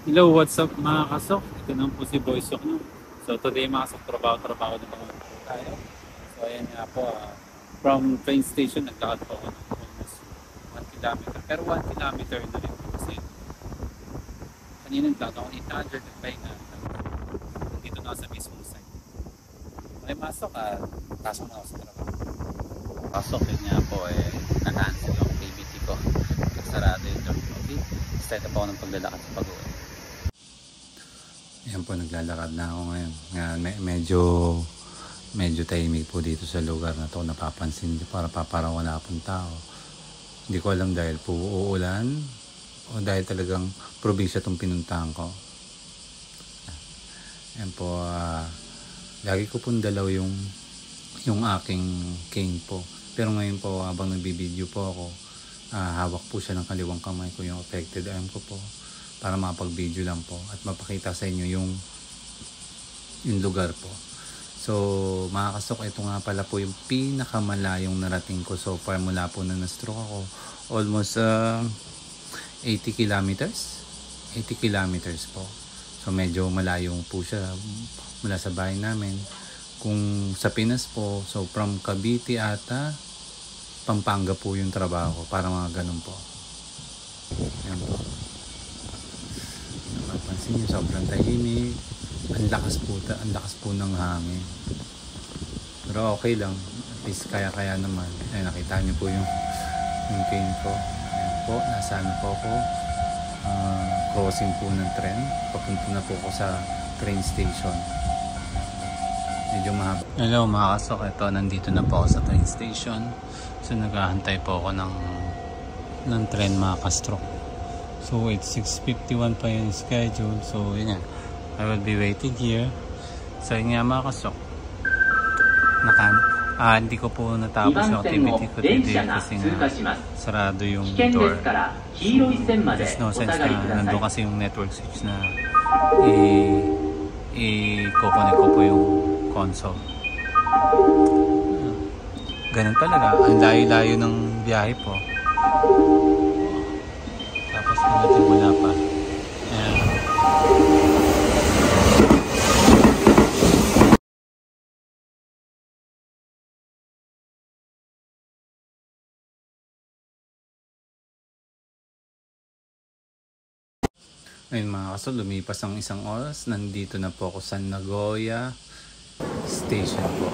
Hello, what's up mga kasok? Ito naman po si Boy Sok, no? So today mga kasok, trabaho na naman po tayo. So ayan nga po, from train station nagtakad po ako ng almost 1 kilometer. Pero 1 kilometer na rin po kasi kanina nagtakad ako 800 nagpahinga. Dito na ako sa mismong site. Okay, masok pasok na ako sa trabaho. Pasok yun nga po na-cancel yung activity ko. Kasarado yung door. Okay, start na po ako ng paglalakad sa pag-uwi. Ayan po, naglalakad na ako ngayon. Medyo tahimik po dito sa lugar na to. Napapansin niyo parang wala pong tao. Hindi ko alam dahil po uulan o dahil talagang probinsya itong pinuntahan ko. Ayan po, lagi ko pong dalaw yung aking cane po. Pero ngayon po habang nagbibideo po ako, hawak po siya ng kaliwang kamay ko yung affected arm ko po. Para makapag-video lang po at mapakita sa inyo yung lugar po. So mga kasok, ito nga pala po yung pinakamalayong narating ko so far mula po na na-stroke ako. Almost 80 kilometers. 80 kilometers po. So medyo malayo po siya mula sa bahay namin. Kung sa Pinas po, so from Cavite ata Pampanga po yung trabaho ko. Para mga ganun po. Yan po. Pansin nyo, sobrang tahimik. Ang lakas po ng hangin. Pero okay lang. At least kaya naman. Ay, nakita nyo po yung cane ko. Ayan po, nasaan po ako. Crossing po ng tren. Papunta na po ako sa train station. Medyo mahaba. Hello mga kasok. Ito, nandito na po ako sa train station. So naghahantay po ako ng tren mga kastroke. So it's 6:51 pa yung schedule. So yun yan. I will be waiting here. So yun nga mga kasok. Hindi ko po natapos yung activity ko today kasi nga sarado yung door. So there's no sense na nandun kasi yung network switch na i-coconnect ko po yung console. Ganun talaga. Ang layo-layo ng biyahe po. Tapos wala pa. Ayun mga kaso, lumipas ang isang oras. Nandito na po ako sa Nagoya Station po.